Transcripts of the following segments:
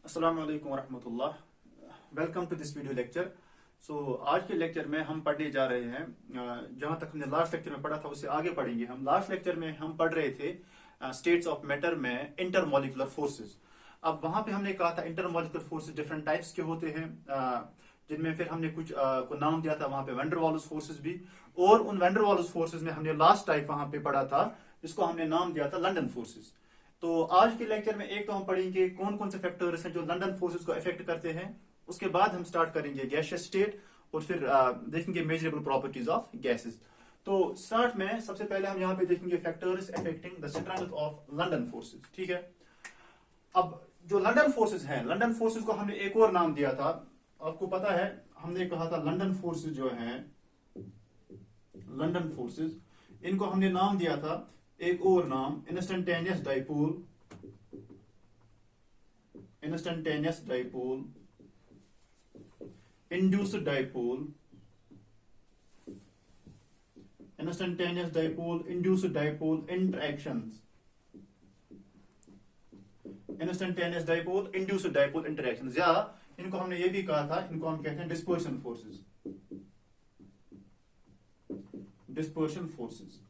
अस्सलाम वालेकुम वरहमतुल्लाह। Welcome to this video lecture. आज के लेक्चर में हम पढ़ने जा रहे हैं जहां तक हमने लास्ट लेक्चर में पढ़ा था उससे आगे पढ़ेंगे। हम लास्ट लेक्चर में हम पढ़ रहे थे स्टेट्स ऑफ मैटर में इंटरमॉलिक्यूलर फोर्सेस। अब वहां पे हमने कहा था इंटरमॉलिक्यूलर फोर्सेस डिफरेंट टाइप्स के होते हैं, जिनमें फिर हमने कुछ को नाम दिया था। वहां पे वैन डर वाल्स फोर्सेस भी, और उन वैन डर वाल्स फोर्सेस में हमने लास्ट टाइप वहां पे पढ़ा था जिसको हमने नाम दिया था लंदन फोर्सेस। तो आज के लेक्चर में एक तो हम पढ़ेंगे कौन कौन से फैक्टर्स हैं जो लंदन फोर्सेस को इफेक्ट करते हैं। उसके बाद हम स्टार्ट करेंगे गैसियस स्टेट और फिर देखेंगे मेजरेबल प्रॉपर्टीज ऑफ गैसेस। तो स्टार्ट में सबसे पहले हम यहाँ पे देखेंगे factors affecting the strength of London forces. ठीक है, अब जो लंदन फोर्सेस हैं, लंदन फोर्सेस को हमने एक और नाम दिया था। आपको पता है हमने कहा था लंदन फोर्सेस जो हैं, लंदन फोर्सेस, इनको हमने नाम दिया था एक और नाम instantaneous dipole, instantaneous dipole, induced dipole, instantaneous dipole, induced dipole interactions, instantaneous dipole, induced dipole interactions, या इनको हमने ये भी कहा था, इनको हम कहते हैं डिस्पर्शन फोर्सेस, डिस्पर्शन फोर्सेस।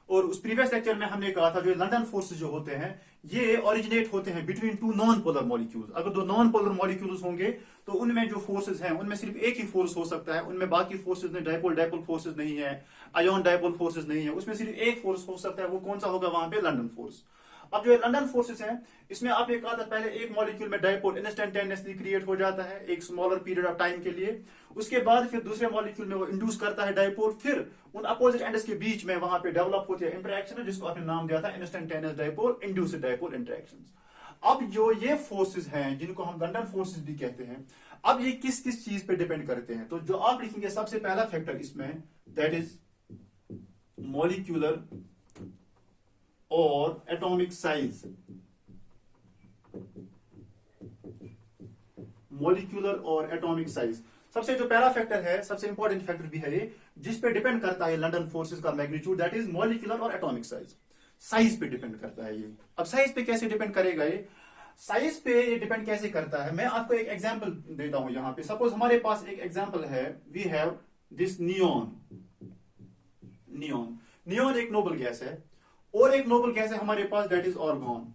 और उस प्रीवियस लेक्चर में हमने कहा था जो लंदन फोर्सेस जो होते हैं ये ओरिजिनेट होते हैं between two non polar molecules. अगर दो नॉन पोलर मॉलिक्यूल्स होंगे तो उनमें जो फोर्सेस हैं उनमें सिर्फ एक ही फोर्स हो सकता है, उनमें बाकी फोर्सेस नहीं, डाइपोल डाइपोल फोर्सेस नहीं है, आयोन डाइपोल फोर्सेस नहीं है, उसमें सिर्फ एक फोर्स हो सकता है। वो कौन सा होगा? वहां पे लंदन फोर्स। अब जो लंदन फोर्सेस हैं इसमें आपने कहा था पहले एक मॉलिक्यूल में डाइपोल इंस्टेंटेनियसली क्रिएट हो जाता है एक स्मॉलर पीरियड ऑफ टाइम के लिए, उसके बाद फिर दूसरे मॉलिक्यूल में वो इंड्यूस करता है डाइपोल, फिर उन अपोजिट एंड्स के बीच में वहां पे डेवलप होती है इंटरैक्शन जिसको आपने नाम दिया था instantaneous dipole, induced dipole interactions. अब जो ये फोर्सेस हैं जिनको हम लंदन फोर्सेस भी कहते हैं, अब ये किस किस चीज पे डिपेंड करते हैं? तो जो आप लिखेंगे सबसे पहला फैक्टर इसमें, दैट इज मॉलिक्यूलर और एटॉमिक साइज। मॉलिक्यूलर और एटॉमिक साइज सबसे जो पहला फैक्टर है, सबसे इंपॉर्टेंट फैक्टर भी है ये, जिस पे डिपेंड करता है लंदन फोर्सेस का मैग्नीट्यूड, दैट इज मॉलिक्यूलर और एटॉमिक साइज। साइज पे डिपेंड करता है ये। अब साइज पे कैसे डिपेंड करेगा ये? साइज पे ये डिपेंड कैसे करता है, मैं आपको एक एग्जांपल देता हूं। यहां पे सपोज हमारे पास एक एग्जांपल है, we have this neon. Neon neon एक नोबल गैस है, और एक नोबल गैस है हमारे पास, दैट इज आर्गन।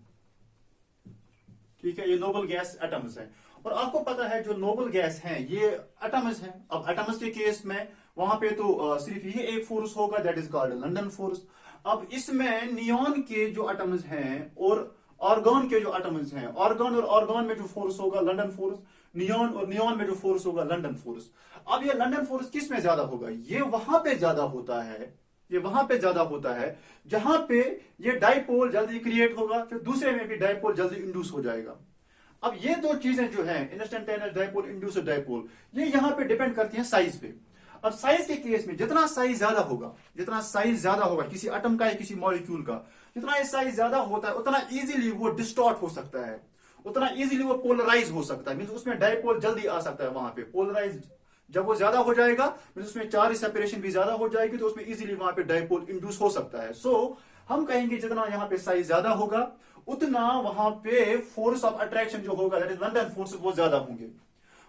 ठीक है, ये नोबल गैस एटम्स है, और आपको पता है जो नोबल गैस हैं ये एटम्स हैं। अब एटम्स के केस में वहां पे तो सिर्फ ये एक फोर्स होगा, that is called London force. अब इसमें नियॉन के जो एटम्स हैं और आर्गन के जो एटम्स हैं, आर्गन और आर्गन में जो फोर्स होगा लंदन फोर्स, नियॉन और नियॉन में जो फोर्स होगा लंदन फोर्स। अब ये लंदन फोर्स किस में ज्यादा होगा? ये वहां पे ज्यादा होता है, ये वहां पे ज्यादा होता है जहां पे ये डाइपोल जल्दी क्रिएट होगा, फिर दूसरे में भी डाइपोल जल्दी इंड्यूस हो जाएगा। अब ये दो चीजें जो है इंस्टेंटेनियस डाइपोल, इंड्यूस्ड डाइपोल, ये यहां पे डिपेंड करती हैं साइज पे। अब साइज के केस में जितना साइज ज्यादा होगा, जितना साइज ज्यादा होगा किसी एटम का या किसी मॉलिक्यूल का, जितना ये साइज ज्यादा होता है उतना इजीली वो डिस्टॉर्ट हो सकता है, उतना इजीली वो पोलराइज हो सकता है। मींस उसमें डाइपोल जल्दी आ सकता है वहां पे। पोलराइज जब वो ज्यादा हो जाएगा, उसमें चार्ज सेपरेशन भी ज्यादा हो जाएगी, तो उसमें इजीली वहां पे डाइपोल इंड्यूस हो सकता है। सो हम कहेंगे जितना यहाँ पे साइज ज्यादा होगा उतना वहां पे फोर्स ऑफ अट्रैक्शन जो होगा, दैट इज लंदन फोर्सेस, वो ज्यादा होंगे।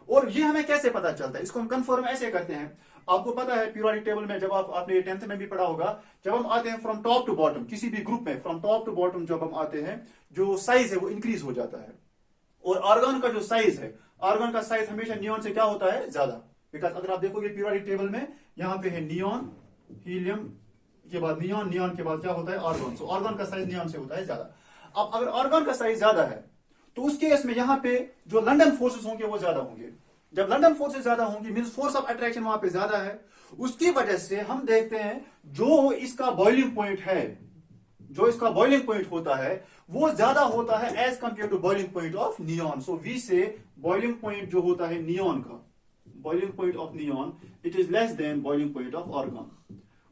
और ये हमें कैसे पता चलता है? इसको हम कंफर्म ऐसे करते हैं। आपको पता है पीरियोडिक टेबल में, जब आपने 10th में भी पढ़ा होगा, जब हम आते हैं फ्रॉम टॉप टू बॉटम किसी भी ग्रुप में, फ्रॉम टॉप टू बॉटम जब हम आते हैं, जो साइज है वो इंक्रीज हो जाता है। और आर्गन का जो साइज है, आर्गन का साइज हमेशा नियॉन से क्या होता है? ज्यादा। बिकॉज अगर आप देखोगे पीरियोडिक टेबल में यहाँ पे है नियॉन, हीलियम के बाद नियॉन, नियॉन के बाद क्या होता है? आर्गन। सो आर्गन का साइज नियॉन से होता है ज्यादा। अब अगर आर्गन का साइज ज्यादा है तो उस केस में यहाँ पे जो लंदन फोर्सेस होंगे वो ज्यादा होंगे। जब लंदन फोर्सेस ज्यादा होंगी मींस फोर्स ऑफ अट्रैक्शन वहां पे ज्यादा है, उसकी वजह से हम देखते हैं जो इसका बॉइलिंग पॉइंट है, जो इसका बॉइलिंग पॉइंट होता है वो ज्यादा होता है as compare to boiling point of neon. So we say boiling point जो होता है नियॉन का, boiling point of neon, it is less than boiling point of argon.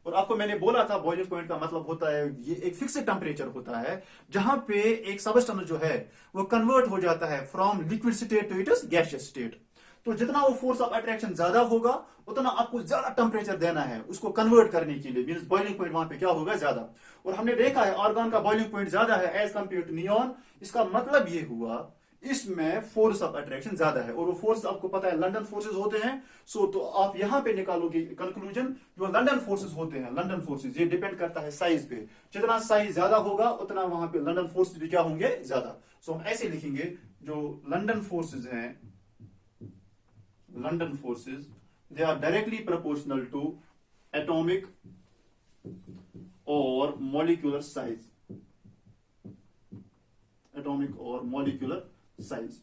और आपको मैंने बोला था बॉइलिंग पॉइंट का मतलब होता है ये एक फिक्स्ड टेम्परेचर होता है जहां पे एक सबस्टेंस जो है वो कन्वर्ट हो जाता है from liquid state to its gaseous state. तो जितना वो फोर्स ऑफ अट्रैक्शन ज्यादा होगा उतना आपको ज्यादा टेम्परेचर देना है उसको कन्वर्ट करने के लिए, मींस बॉइलिंग पॉइंट वहां पे क्या होगा? ज्यादा। और हमने देखा है आर्गन का बॉइलिंग पॉइंट ज्यादा है एज कंपेयर टू नियॉन। इसका मतलब ये हुआ इसमें फोर्स ऑफ अट्रैक्शन ज्यादा है, और वो फोर्स आपको पता है लंदन फोर्सेस होते हैं। सो तो आप यहां पे निकालोगे कंक्लूजन, जो लंदन फोर्सेस होते हैं, लंदन फोर्सेस ये डिपेंड करता है साइज पे। जितना साइज ज्यादा होगा उतना वहां पे लंदन फोर्सेस भी क्या होंगे, ज्यादा। सो हम ऐसे लिखेंगे, जो लंदन फोर्सेस हैं, London forces they are directly proportional to atomic और मॉलिक्यूलर साइज, एटॉमिक और मॉलिक्यूलर साइज।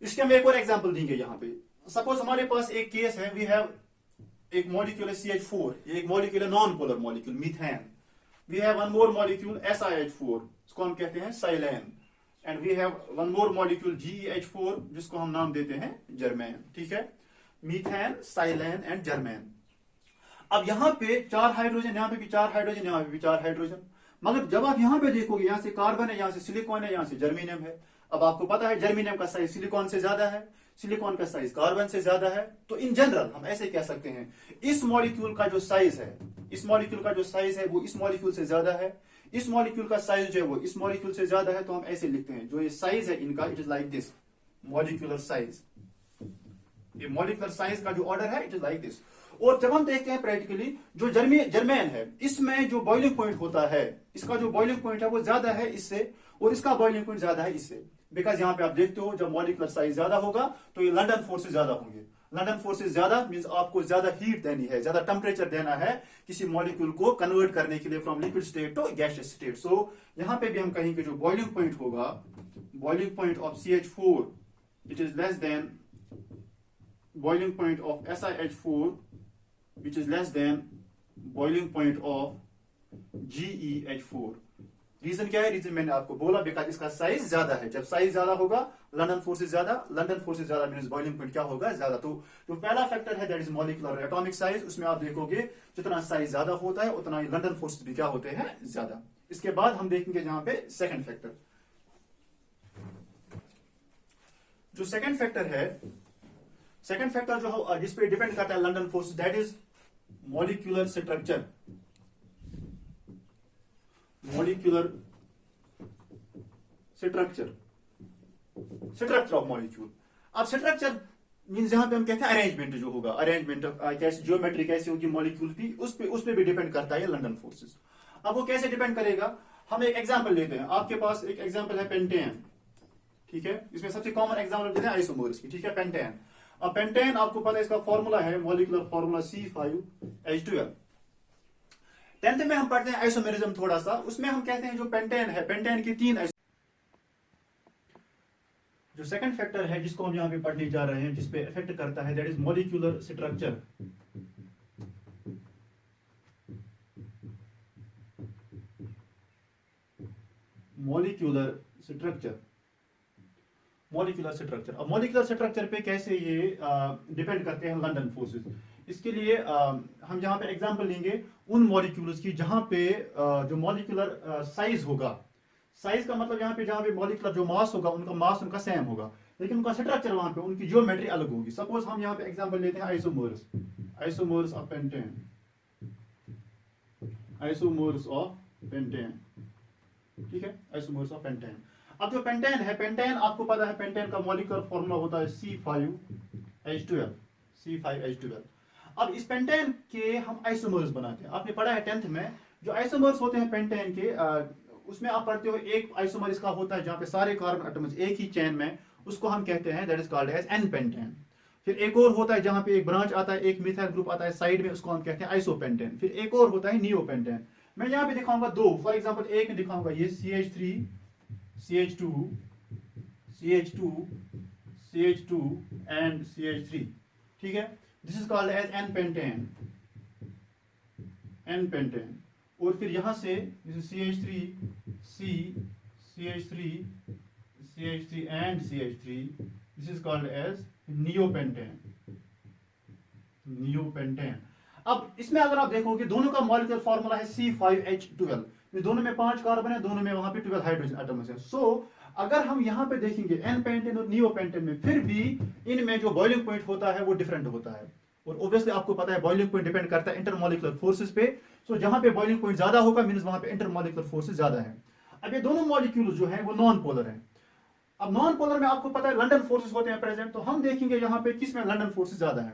इसके हम एक और एग्जांपल देंगे यहां पे। सपोज हमारे पास एक केस है, वी हैव एक मॉलिक्यूल CH4, ये एक मॉलिक्यूल है non polar molecule methane. We have one more molecule SiH4, इसको हम कहते हैं silane, and we have one more molecule GeH4, जिसको हम नाम देते हैं जर्मेन। ठीक है, मीथेन, साइलेन एंड जर्मेन। अब यहां पे 4 हाइड्रोजन, यहां पे भी 4 हाइड्रोजन, यहां पे भी 4 हाइड्रोजन। मगर जब आप यहां पे देखोगे, यहां से कार्बन है, यहां से सिलिकॉन है, यहां से जर्मीनियम है। अब आपको पता है जर्मीनियम का साइज सिलिकॉन से ज्यादा है, सिलिकॉन का साइज कार्बन से ज्यादा है। तो इन जनरल हम ऐसे कह सकते हैं, इस मॉलिक्यूल का जो साइज है, इस मॉलिक्यूल का जो साइज है वो इस मॉलिक्यूल से ज्यादा है, इस मॉलिक्यूल का साइज जो है वो इस मॉलिक्यूल से ज्यादा है। तो हम ऐसे लिखते हैं, जो ये साइज है इनका, it is like this, molecular size. ये मॉलिक्यूलर साइज का जो ऑर्डर है, इट इज लाइक दिस। और जब हम देखते हैं प्रैक्टिकली, जो जर्मेन है, इसमें जो बॉइलिंग पॉइंट होता है, इसका जो बॉइलिंग पॉइंट है वो ज्यादा है इससे, और इसका बॉइलिंग पॉइंट ज्यादा है इससे। बिकॉज यहां पे आप देखते हो, जब मॉलिक्यूलर साइज ज्यादा होगा तो ये लंदन फोर्सेस ज्यादा होंगे। लंदन फोर्सेस ज्यादा मींस आपको ज्यादा हीट देनी है, ज्यादा टेम्परेचर देना है किसी मॉलिक्यूल को कन्वर्ट करने के लिए from liquid state to gaseous state. So यहां पे भी हम कहेंगे, जो बॉइलिंग पॉइंट होगा, boiling point of CH4 it is less than boiling point of SiH4, which is less than boiling point of GeH4। Reason क्या है? रीजन मैंने आपको बोला, बिकॉज इसका साइज ज्यादा है। जब साइज ज्यादा होगा, लंदन फोर्सेस ज्यादा, लंदन फोर्सेस ज्यादा मींस बॉइलिंग पॉइंट क्या होगा, ज्यादा। तो जो पहला फैक्टर है that is molecular atomic size, उसमें आप देखोगे जितना साइज ज्यादा होता है उतना ही लंदन फोर्सेस भी क्या होते हैं, ज्यादा। इसके बाद हम देखेंगे यहां पे सेकंड फैक्टर। जो सेकंड फैक्टर है, सेकंड फैक्टर जो जिस पे डिपेंड करता है London force, that is molecular structure, molecular structure, structure of molecule. अब स्ट्रक्चर मींस जहां पे हम कहते हैं अरेंजमेंट जो होगा, अरेंजमेंट कैसे, ज्योमेट्री कैसे होगी मॉलिक्यूल की, उस पे भी डिपेंड करता है लंदन फोर्सेस। अब वो कैसे डिपेंड करेगा, हम एक एग्जांपल लेते हैं। आपके पास एक एग्जांपल है पेंटेन, ठीक है, इसमें सबसे कॉमन एग्जांपल देते हैं आइसोमर्स की, ठीक है, पेंटेन। अब पेंटेन आपको पता है इसका फॉर्मूला है, मॉलिक्यूलर फॉर्मूला C5H12। 10th में हम पढ़ते हैं आइसोमेरिज्म थोड़ा सा, उसमें हम कहते हैं जो पेंटेन है, पेंटेन की 3 जो सेकंड फैक्टर है जिसको हम यहां पे पढ़ने जा रहे हैं, जिसपे इफेक्ट करता है, that is molecular structure. Molecular structure, molecular structure. अब मॉलिक्यूलर स्ट्रक्चर पे कैसे ये डिपेंड करते हैं लंदन फोर्सेस, इसके लिए हम यहाँ पे एग्जांपल लेंगे उन मॉलिक्यूल्स की जहां पे जो मॉलिक्यूलर साइज होगा, साइज का मतलब यहाँ पे जहां पे मॉलिक्यूलर जो मास होगा, उनका मास उनका सेम होगा, लेकिन उनका स्ट्रक्चर वहां पे, उनकी ज्योमेट्री अलग होगी। सपोज हम यहाँ पे एग्जांपल लेते हैं isomers, isomers of pentane, isomers of pentane, ठीक है, आइसोमर्स ऑफ पेंटेन। अब जो पेंटेन है, पेंटेन आपको पता है पेंटेन का मॉलिक्यूलर फॉर्मूला होता है C5H12, C5H12। अब इस पेंटेन के हम आइसोमर्स बनाते हैं। आपने पढ़ा है 10th में, जो आइसोमर्स होते हैं पेंटेन के, उसमें आप पढ़ते हो एक आइसोमर इसका होता है जहां पे सारे कार्बन एटम्स एक ही चेन में, उसको हम कहते हैं that is called as N pentane. फिर एक और होता है जहां पे एक ब्रांच आता है, एक मिथाइल ग्रुप आता है साइड में, उसको हम कहते हैं आइसोपेंटेन। फिर एक और होता है नियोपेंटेन। मैं यहाँ पे दिखाऊंगा 2, फॉर एग्जाम्पल एक में दिखाऊंगा ये CH3, CH2, CH2, CH2 and CH3, ठीक है, this is called as N pentane, N pentane. और फिर यहां से CH3, C, CH3, CH3 and CH3, this is called as neopentane, neopentane. अब इसमें अगर आप देखोगे दोनों का मॉलिक्यूलर फॉर्मूला है C5H12, दोनों में 5 कार्बन है, दोनों में वहां पे 12 हाइड्रोजन एटम्स है। सो अगर हम यहां पे देखेंगे एन पेंटेन और नियोपेंटेन में, फिर भी इनमें जो बॉइलिंग पॉइंट होता है वो डिफरेंट होता है। और ऑब्वियसली आपको पता है बॉइलिंग पॉइंट डिपेंड करता है इंटरमॉलिक्यूलर फोर्सेस पे। सो जहां पे बॉइलिंग पॉइंट ज्यादा होगा मींस वहां पे इंटरमॉलिक्यूलर फोर्सेस ज्यादा है। अब ये दोनों मॉलिक्यूल्स जो है वो नॉन पोलर है। अब नॉन पोलर में आपको पता है लंडन फोर्सेस होते हैं प्रेजेंट, तो हम देखेंगे यहाँ पे किस में लंडन फोर्सेस ज्यादा है।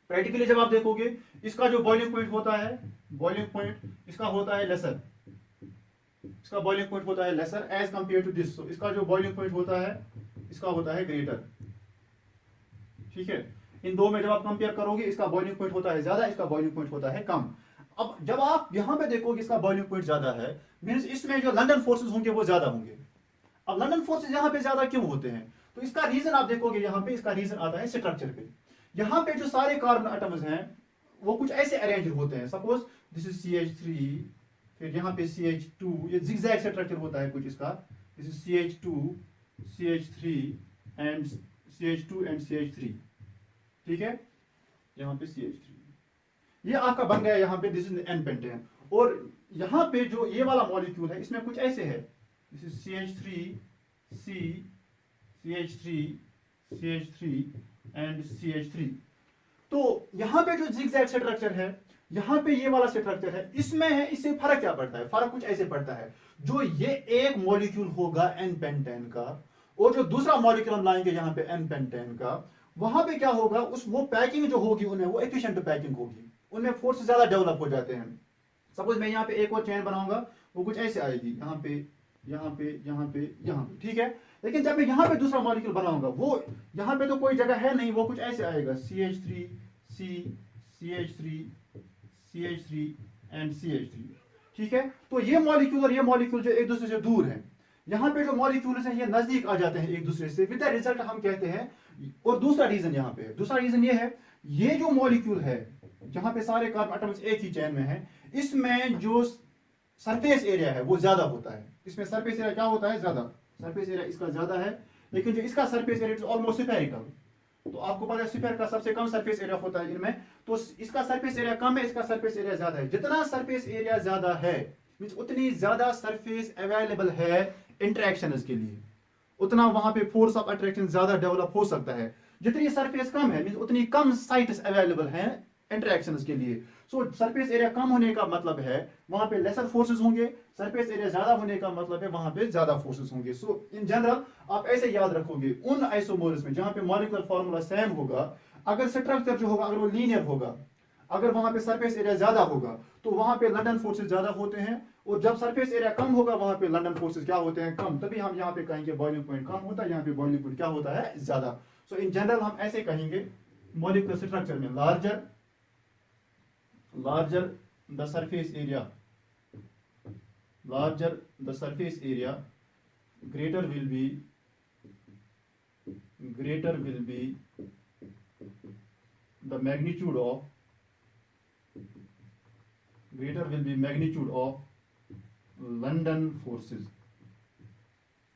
प्रैक्टिकली जब आप देखोगे इसका जो बॉइलिंग पॉइंट होता है, बॉइलिंग पॉइंट इसका होता है लेसर, इसका बॉइलिंग पॉइंट होता है lesser as compare to this. So इसका जो बॉइलिंग पॉइंट होता है इसका होता है ग्रेटर, ठीक है। इन दो में जब आप कंपेयर करोगे इसका बॉइलिंग पॉइंट होता है ज्यादा, इसका बॉइलिंग पॉइंट होता है कम। अब जब आप यहां पे देखोगे इसका बॉइलिंग पॉइंट ज्यादा है, मींस इसमें जो लंडन फोर्सेस होंगे वो ज्यादा होंगे। अब लंडन फोर्सेस यहां पे ज्यादा क्यों होते हैं, तो इसका रीजन आप देखोगे यहां पे, इसका रीजन आता है स्ट्रक्चर पे। यहां पे जो सारे कार्बन एटम्स हैं वो कुछ ऐसे अरेंज होते हैं, सपोज दिस इज CH3, फिर यहाँ पे CH2, ये जिगजैग स्ट्रक्चर होता है कुछ इसका, this is CH2, CH3 and CH2 and CH3, ठीक है। यहाँ पे CH3, ये आपका बन गया यहाँ पे, दिस इज एन पेंटेन। और यहाँ पे जो ये वाला मॉलिक्यूल है इसमें कुछ ऐसे है, this is CH3C, CH3, CH3 and CH3। तो यहाँ पे जो जिगजैग स्ट्रक्चर है, यहाँ पे ये वाला स्ट्रक्चर है, इसमें है, इससे फर्क क्या पड़ता है, फर्क कुछ ऐसे पड़ता है, जो ये एक मॉलिक्यूल होगा एन पेंटेन का, और जो दूसरा मॉलिक्यूल हम लाएंगे यहाँ पे एन पेंटेन का, वहां पे क्या होगा, उस वो पैकिंग जो होगी उन्हें, वो एफिशिएंट पैकिंग होगी, उनमें फोर्स ज्यादा डेवलप हो जाते हैं। सपोज मैं यहाँ पे एक और चेन बनाऊंगा, वो कुछ ऐसे आएगी, यहाँ पे, यहाँ पे, यहाँ पे, यहाँ पे, ठीक है। लेकिन जब मैं यहाँ पे दूसरा मॉलिक्यूल बनाऊंगा, वो यहाँ पे तो कोई जगह है नहीं, वो कुछ ऐसे आएगा, CH3C, CH3, CH3 and CH3, ठीक है। तो ये मॉलिक्यूल और ये मॉलिक्यूल जो एक दूसरे से दूर है, यहाँ पे जो मॉलिक्यूल्स हैं ये नजदीक आ जाते हैं एक दूसरे से, विद द रिजल्ट हम कहते हैं। और दूसरा रीजन यहाँ पे, दूसरा रीजन ये है, ये जो मॉलिक्यूल है जहां पे सारे कार्बन एटम्स एक ही चेन में है, इसमें जो सरफेस एरिया है वो ज्यादा होता है। इसमें सरफेस एरिया क्या होता है, ज्यादा, सरफेस एरिया इसका ज्यादा है, लेकिन जो इसका surface area is almost spherical. तो आपको पता है स्फीयर का सबसे कम सरफेस एरिया होता है इनमें, तो इसका सरफेस एरिया कम है, इसका सरफेस एरिया ज्यादा है। जितना सरफेस एरिया ज्यादा है मींस उतनी ज्यादा सरफेस अवेलेबल है इंटरेक्शंस के लिए, उतना वहां पे फोर्स ऑफ अट्रैक्शन ज्यादा डेवलप हो सकता है। जितनी सरफेस कम है मींस उतनी कम साइट्स अवेलेबल हैं इंटरेक्शंस के लिए। सो सरफेस एरिया कम होने का मतलब है वहां पे लेसर फोर्सेस होंगे, सरफेस एरिया ज्यादा होने का मतलब है वहां पे ज्यादा फोर्सेस होंगे। सो इन जनरल आप ऐसे याद रखोगे, उन आइसोमर्स में जहां पे मॉलिक्यूलर फार्मूला सेम होगा, अगर स्ट्रक्चर जो होगा अगर वो लीनियर होगा, अगर वहां पे सरफेस एरिया ज्यादा होगा तो वहां पे लंडन फोर्सेस ज्यादा होते हैं, और जब सरफेस एरिया कम होगा वहां पे लंडन फोर्सेस क्या होते हैं, कम। तभी हम यहाँ पे कहेंगे बॉइलिंग पॉइंट कम होता है, यहाँ पे बॉइलिंग पॉइंट क्या होता है, ज्यादा। सो इन जनरल हम ऐसे कहेंगे मॉलिक्यूलर स्ट्रक्चर में larger the surface area, larger the surface area, greater will be the magnitude of London forces,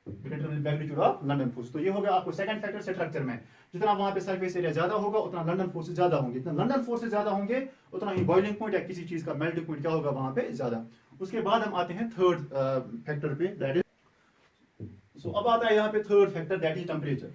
greater will be magnitude of London force। तो ये हो गया आपको सेकंड फैक्टर स्ट्रक्चर में, जितना वहां पे सरफेस एरिया ज्यादा होगा उतना लंडन फोर्सेस ज्यादा होंगे, जितना लंडन फोर्सेस ज्यादा होंगे उतना ही बॉइलिंग पॉइंट या किसी चीज का मेल्टिंग पॉइंट क्या होगा वहां पे ज्यादा। उसके बाद हम आते हैं थर्ड फैक्टर पे, दैट इज, सो अब आता है यहाँ पे third factor, that is temperature.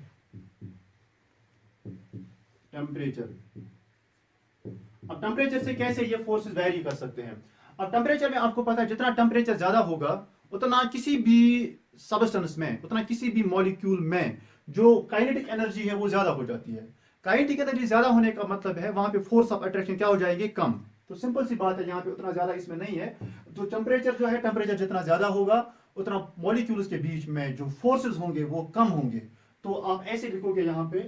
अब टेम्परेचर से कैसे ये फोर्सेस वेरी कर सकते हैं। अब टेम्परेचर में आपको पता है जितना टेम्परेचर ज्यादा होगा उतना किसी भी सबस्टेंस में, उतना किसी भी मॉलिक्यूल में जो काइनेटिक एनर्जी है वो ज्यादा हो जाती है। काइनेटिक एनर्जी ज्यादा होने का मतलब है वहां पे फोर्स ऑफ अट्रैक्शन क्या हो जाएगी, कम। तो सिंपल सी बात है, यहाँ पे उतना ज्यादा इसमें नहीं है। तो टेम्परेचर जो है, टेम्परेचर जितना ज्यादा होगा उतना मॉलिक्यूल्स के बीच में जो फोर्सेस होंगे वो कम होंगे। तो आप ऐसे लिखोगे यहाँ पे,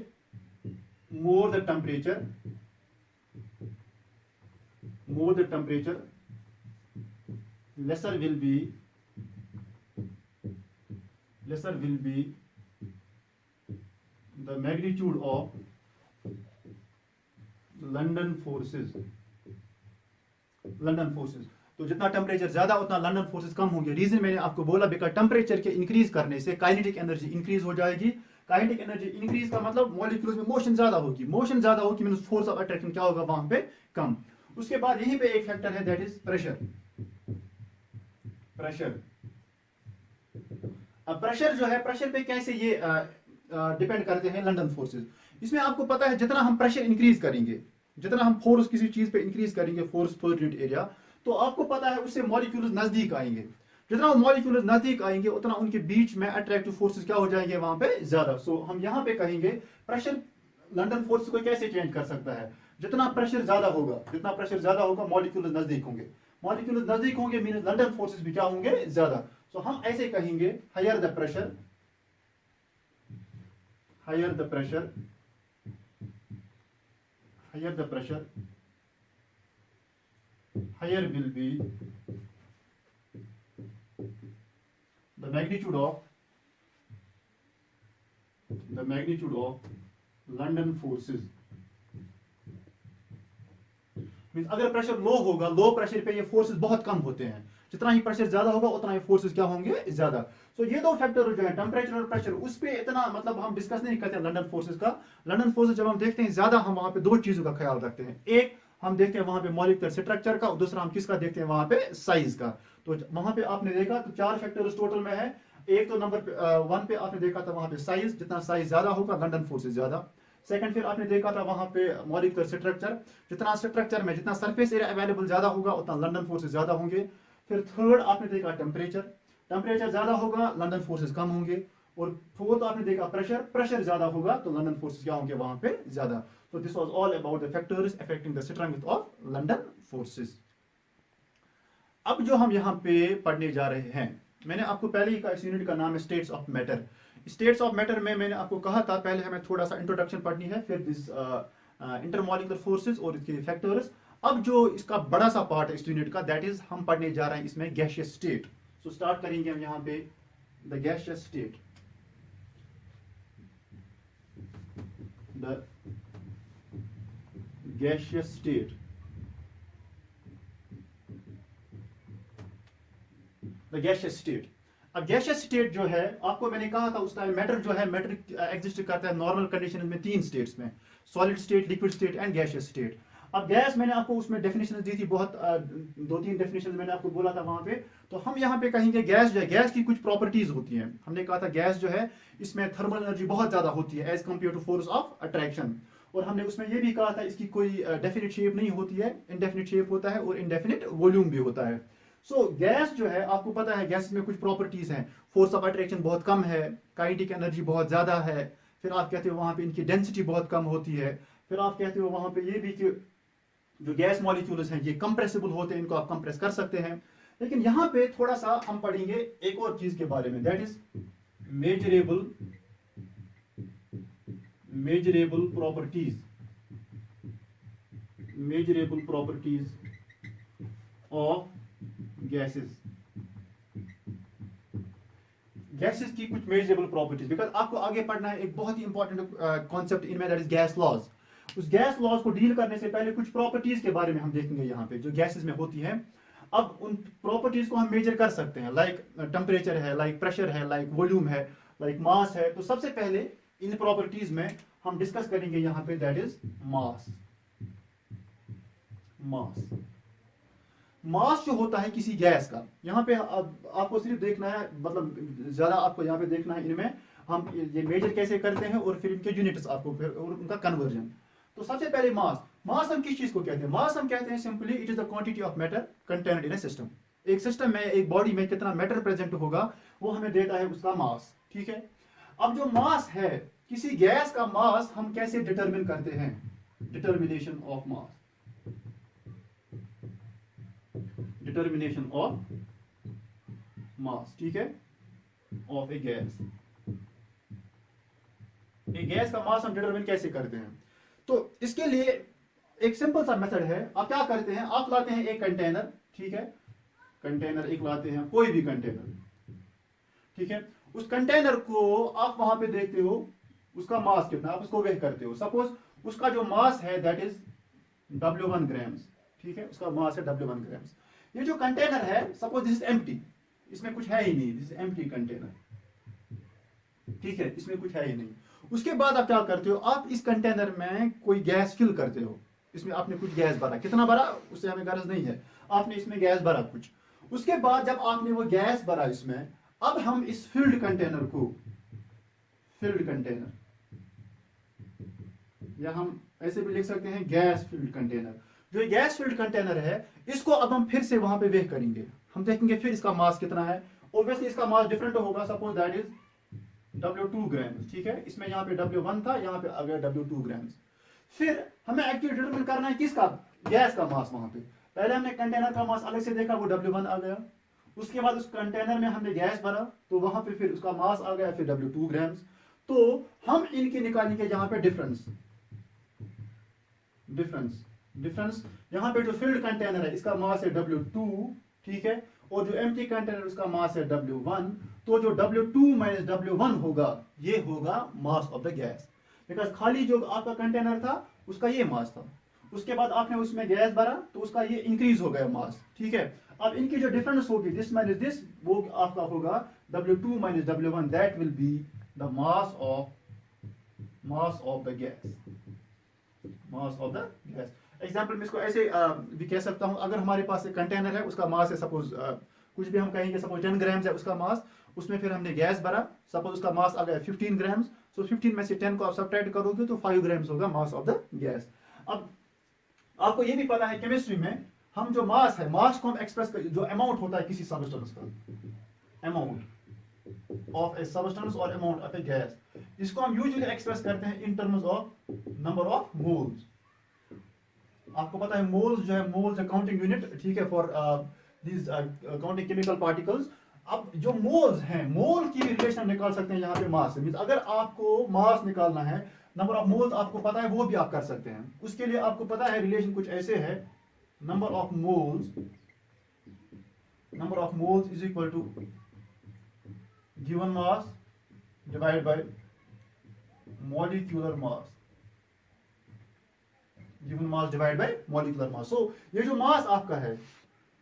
more the temperature lesser will be the magnitude of London forces। तो जितना टेम्परेचर ज्यादा उतना लंडन फोर्सेस कम होंगे। रीजन मैंने आपको बोला, बिकॉज टेम्परेचर के इंक्रीज करने से काइनेटिक एनर्जी इंक्रीज हो जाएगी। काइनेटिक एनर्जी इंक्रीज का मतलब मॉलिक्यूल्स में मोशन ज्यादा होगी, मोशन ज्यादा होगी मींस फोर्स ऑफ अट्रैक्शन क्या होगा वहां पे, कम। उसके बाद यहीं पे एक फैक्टर है, दैट इज प्रेशर। अब प्रेशर जो है, प्रेशर पे कैसे ये डिपेंड करते हैं लंडन फोर्सेस। इसमें आपको पता है जितना हम प्रेशर इंक्रीज करेंगे, जितना हम फोर्स किसी चीज पे इंक्रीज करेंगे, फोर्स पर यूनिट एरिया, तो आपको पता है उससे मॉलिक्यूल्स नजदीक आएंगे। जितना वो मॉलिक्यूल नजदीक आएंगे उतना उनके बीच में अट्रैक्टिव फोर्सेस क्या हो जाएंगे वहां पे ज्यादा। सो हम यहाँ पे कहेंगे प्रेशर लंडन फोर्स को कैसे चेंज कर सकता है, जितना प्रेशर ज्यादा होगा मॉलिक्यूल नजदीक होंगे, मॉलिक्यूल नजदीक होंगे मीन लंडन फोर्सेस भी क्या होंगे ज्यादा। सो हम ऐसे कहेंगे higher the pressure higher the pressure higher will be the magnitude of London forces। Means अगर प्रेशर लो होगा, लो प्रेशर पे ये फोर्सेस बहुत कम होते हैं, जितना ही प्रेशर ज्यादा होगा उतना ही फोर्सेस क्या होंगे ज्यादा। सो ये दो फैक्टर जो है टेम्परेचर और प्रेशर, उस पे इतना मतलब हम डिस्कस नहीं करते हैं लंदन फोर्सेस का। लंदन फोर्सेस जब हम देखते हैं ज्यादा हम वहां पे दो चीजों का ख्याल रखते हैं, एक हम देखते हैं वहां पे मॉलिक्यूलर स्ट्रक्चर का, और दूसरा हम किसका देखते हैं वहां पे साइज का। तो वहां पे आपने देखा तो 4 फैक्टर्स टोटल में है। एक तो नंबर 1 पे आपने देखा था वहां पे साइज, जितना साइज ज्यादा होगा लंदन फोर्सेस ज्यादा। सेकंड फिर आपने देखा था वहां पे मॉलिक्यूलर स्ट्रक्चर, जितना स्ट्रक्चर में जितना सरफेस एरिया अवेलेबल ज्यादा होगा उतना लंदन फोर्सेस ज्यादा होंगे। फिर थर्ड आपने देखा टेम्परेचर, टेम्परेचर ज्यादा होगा लंदन फोर्सेस कम होंगे। और फोर्थ आपने देखा प्रेशर, प्रेशर ज्यादा होगा तो लंदन फोर्सेस क्या होंगे वहां पे ज्यादा। So this was all about the factors affecting the strength of London forces। अब जो हम यहाँ पे पढ़ने जा रहे हैं, मैंने आपको पहले ही कहा इस यूनिट का नाम है states of matter. States of matter में मैंने आपको कहा था पहले हमें थोड़ा सा इंट्रोडक्शन पढ़नी है, फिर दिस इंटरमॉलिक्यूलर फोर्सेस और इसके फैक्टर्स। अब जो इसका बड़ा सा पार्ट है इस यूनिट का, दैट इज हम पढ़ने जा रहे हैं इसमें गैसियस स्टेट। सो स्टार्ट करेंगे हम यहाँ पे the gaseous state. The gaseous state, the gaseous state. अब गैसियस स्टेट जो है आपको मैंने कहा था उस टाइम मैटर जो है, मैटर एग्जिस्ट करता है नॉर्मल कंडीशन में 3 स्टेट्स में, solid state, liquid state and gaseous state. अब गैस मैंने आपको उसमें डेफिनेशन दी थी बहुत, 2-3 डेफिनेशन मैंने आपको बोला था वहां पे। तो हम यहाँ पे कहेंगे गैस जो है, गैस की कुछ प्रॉपर्टीज होती हैं। हमने कहा था गैस जो है इसमें थर्मल एनर्जी बहुत ज्यादा होती है as compare to force of attraction. और हमने उसमें ये भी कहा था इसकी कोई डेफिनेट शेप नहीं होती है, इनडेफिनिट शेप होता है और इनडेफिनिट वॉल्यूम भी होता है। सो गैस जो है आपको पता है गैस में कुछ प्रॉपर्टीज हैं, फोर्स ऑफ अट्रैक्शन बहुत कम है, काइनेटिक एनर्जी बहुत ज्यादा है, फिर आप कहते हो वहां पे इनकी डेंसिटी बहुत कम होती है, फिर आप कहते हो वहां पे ये भी कि जो गैस मॉलिक्यूल्स हैं ये कंप्रेसिबल होते हैं, इनको आप कंप्रेस कर सकते हैं। लेकिन यहाँ पे थोड़ा सा हम पढ़ेंगे एक और चीज के बारे में, that is measurable properties of gases. Gases की कुछ मेजरेबल प्रॉपर्टीज, बिकॉज आपको आगे पढ़ना है एक बहुत ही इंपॉर्टेंट कॉन्सेप्ट इनमें, दैट इज गैस लॉज। उस गैस लॉज को डील करने से पहले कुछ प्रॉपर्टीज के बारे में हम देखेंगे यहाँ पे जो गैसेस में होती हैं। अब उन प्रॉपर्टीज को हम मेजर कर सकते हैं, लाइक टेम्परेचर है, लाइक प्रेशर है, लाइक वॉल्यूम है, लाइक मास है। तो सबसे पहले इन प्रॉपर्टीज में हम डिस्कस करेंगे यहाँ पे, दैट इज मास। मास जो होता है किसी गैस का, यहाँ पे आपको सिर्फ देखना है, मतलब ज्यादा आपको यहाँ पे देखना है इनमें हम ये मेजर कैसे करते हैं और फिर इनके यूनिट्स आपको फिर और उनका कन्वर्जन। तो सबसे पहले मास हम किस चीज को कहते हैं? मास हम कहते हैं simply it is the quantity of matter contained in A system. एक सिस्टम में, एक बॉडी में कितना मैटर प्रेजेंट होगा वो हमें देता है उसका मास, ठीक है। अब जो मास है किसी गैस का, मास हम कैसे डिटरमिन करते हैं? Determination of mass, determination of mass, ठीक है, ऑफ ए गैस। एक गैस का मास हम डिटरमिन कैसे करते हैं? तो इसके लिए एक सिंपल सा मेथड है। आप क्या करते हैं, आप लाते हैं एक कंटेनर, ठीक है, कंटेनर एक लाते हैं, कोई भी कंटेनर, ठीक है। उस कंटेनर को आप वहां पे देखते हो उसका मास कितना, आप उसको वेट करते हो। सपोज उसका जो मास है दैट इज W1 ग्राम्स, ठीक है, उसका मास है W1 ग्राम्स। ये जो कंटेनर है, सपोज दिस इज एम्प्टी, इसमें कुछ है ही नहीं, दिस इज एम्प्टी कंटेनर, ठीक है, इसमें कुछ है ही नहीं। उसके बाद आप क्या करते हो, आप इस कंटेनर में कोई गैस फिल करते हो, इसमें आपने कुछ गैस भरा, कितना भरा उससे हमें गरज नहीं है, आपने इसमें गैस भरा कुछ। उसके बाद जब आपने वो गैस भरा इसमें, अब हम इस फिल्ड कंटेनर को, फिल्ड कंटेनर, या हम ऐसे भी लिख सकते हैं गैस फिल्ड कंटेनर। जो गैस फिल्ड कंटेनर है इसको अब हम फिर से वहां पे वेट करेंगे, हम देखेंगे फिर इसका मास कितना है। ऑब्वियसली इसका मास डिफरेंट होगा, suppose that is W2 grams, ठीक है। इसमें यहाँ पे W1 था, यहाँ पे आ गया W2 ग्राम्स। फिर हमें एक्चुअली डिटरमिन करना है किसका, गैस का मास। वहां पे पहले हमने कंटेनर का मास अलग से देखा, वो W1 आ गया। उसके बाद उस कंटेनर में हमने गैस भरा, तो वहां पे फिर उसका मास आ गया फिर W2 ग्राम्स। तो हम इनके निकालेंगे यहाँ पे डिफरेंस। यहाँ पे जो फिल्ड कंटेनर है इसका मास है W2, ठीक है, और जो एम्प्टी कंटेनर उसका मास है W1। तो जो W2 माइनस W1 होगा ये होगा mass of the gas, because खाली जो आपका कंटेनर था उसका ये मास था, उसके बाद आपने उसमें गैस भरा तो उसका ये इंक्रीज हो गया मास, ठीक है। अब इनकी जो डिफरेंस होगी दिस माइनस दिस, वो आपका होगा W2 minus W1, that will be the mass of the gas. Example में इसको ऐसे भी कह सकता हूं, अगर हमारे पास एक कंटेनर है उसका मास है सपोज कुछ भी हम कहेंगे, सपोज 10 ग्राम्स है उसका मास, उसमें फिर हमने गैस भरा, सपोज उसका मास आ गया 15 ग्राम्स। सो 15 में से 10 को आप सब्ट्रैक्ट करोगे तो 5 ग्राम्स होगा मास ऑफ द गैस। अब आपको ये भी पता है केमिस्ट्री में हम जो मास है, मास को हम एक्सप्रेस कर, जो अमाउंट होता है किसी सब्सटेंस का, अमाउंट ऑफ ए सब्सटेंस और अमाउंट ऑफ ए गैस, इसको हम यूजुअली एक्सप्रेस करते हैं in terms of number of moles. आपको पता है मोल्स जो है, मोल्स काउंटिंग यूनिट, ठीक है, for these counting chemical particles. अब जो मोल्स हैं, मोल की रिलेशन निकाल सकते हैं यहाँ पे मास से। अगर आपको मास निकालना है, नंबर ऑफ मोल्स आपको पता है, वो भी आप कर सकते हैं। उसके लिए आपको पता है रिलेशन कुछ ऐसे है, number of moles is equal to given mass divide by molecular mass, given mass divide by molecular mass. So ये जो मास आपका है